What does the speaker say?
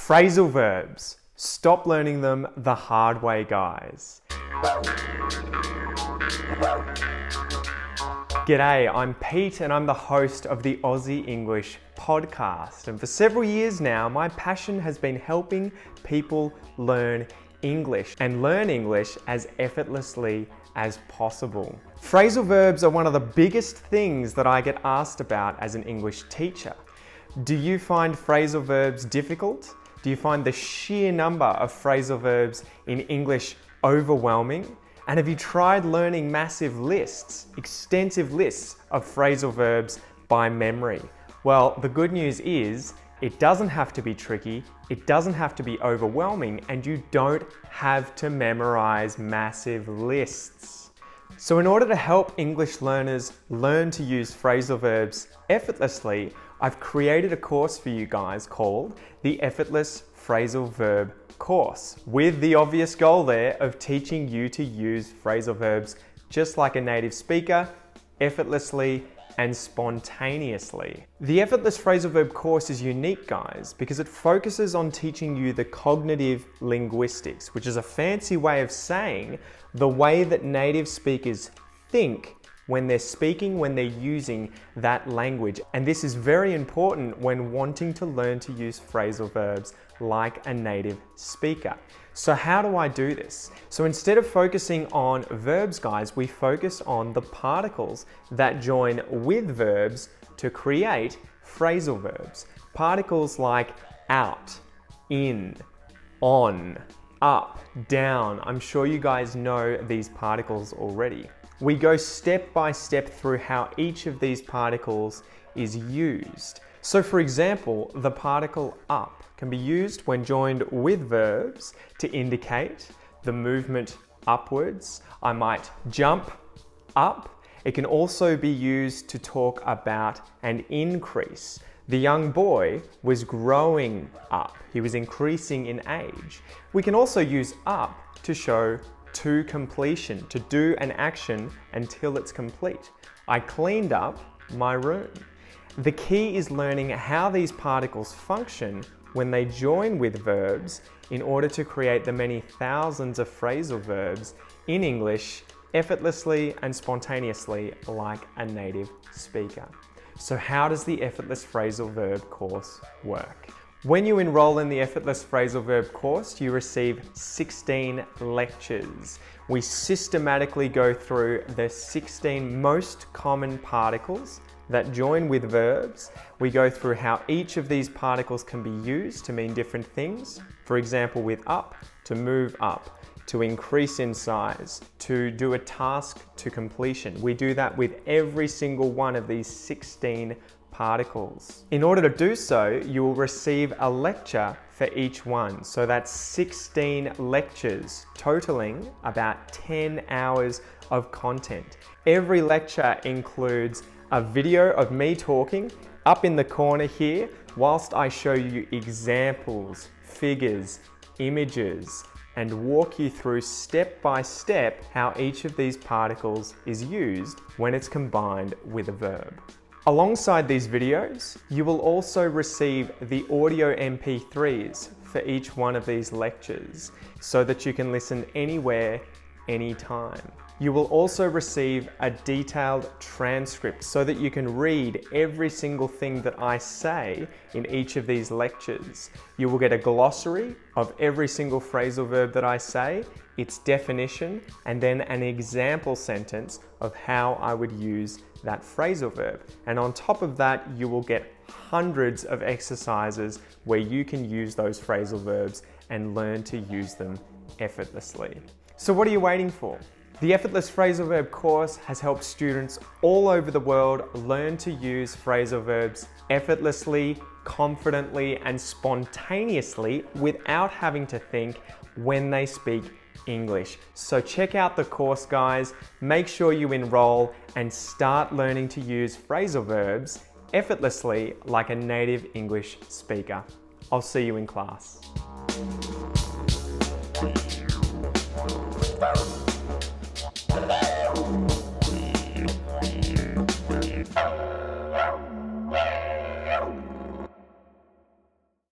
Phrasal verbs. Stop learning them the hard way, guys. G'day, I'm Pete and I'm the host of the Aussie English podcast. And for several years now, my passion has been helping people learn English and learn English as effortlessly as possible. Phrasal verbs are one of the biggest things that I get asked about as an English teacher. Do you find phrasal verbs difficult? Do you find the sheer number of phrasal verbs in English overwhelming? And have you tried learning massive lists, extensive lists of phrasal verbs by memory? Well, the good news is it doesn't have to be tricky, it doesn't have to be overwhelming, and you don't have to memorize massive lists. So in order to help English learners learn to use phrasal verbs effortlessly, I've created a course for you guys called the Effortless Phrasal Verb Course, with the obvious goal there of teaching you to use phrasal verbs just like a native speaker, effortlessly and spontaneously. The Effortless Phrasal Verb Course is unique, guys, because it focuses on teaching you the cognitive linguistics, which is a fancy way of saying the way that native speakers think when they're speaking, when they're using that language. And this is very important when wanting to learn to use phrasal verbs like a native speaker. So how do I do this? So instead of focusing on verbs, guys, we focus on the particles that join with verbs to create phrasal verbs. Particles like out, in, on, up, down. I'm sure you guys know these particles already. We go step by step through how each of these particles is used. So for example, the particle up can be used when joined with verbs to indicate the movement upwards. I might jump up. It can also be used to talk about an increase. The young boy was growing up. He was increasing in age. We can also use up to show to completion, to do an action until it's complete. I cleaned up my room. The key is learning how these particles function when they join with verbs in order to create the many thousands of phrasal verbs in English effortlessly and spontaneously like a native speaker. So how does the Effortless Phrasal Verb Course work? When you enroll in the Effortless Phrasal Verb Course, you receive 16 lectures. We systematically go through the 16 most common particles that join with verbs. We go through how each of these particles can be used to mean different things. For example, with up, to move up, to increase in size, to do a task to completion. We do that with every single one of these 16 particles. In order to do so, you will receive a lecture for each one. So that's 16 lectures, totaling about 10 hours of content. Every lecture includes a video of me talking up in the corner here, whilst I show you examples, figures, images, and walk you through step by step how each of these particles is used when it's combined with a verb. Alongside these videos, you will also receive the audio MP3s for each one of these lectures so that you can listen anywhere, anytime. You will also receive a detailed transcript so that you can read every single thing that I say in each of these lectures. You will get a glossary of every single phrasal verb that I say, its definition, and then an example sentence of how I would use that phrasal verb. And on top of that, you will get hundreds of exercises where you can use those phrasal verbs and learn to use them effortlessly. So what are you waiting for? The Effortless Phrasal Verb Course has helped students all over the world learn to use phrasal verbs effortlessly, confidently, and spontaneously without having to think when they speak English. So check out the course, guys. Make sure you enroll and start learning to use phrasal verbs effortlessly like a native English speaker. I'll see you in class.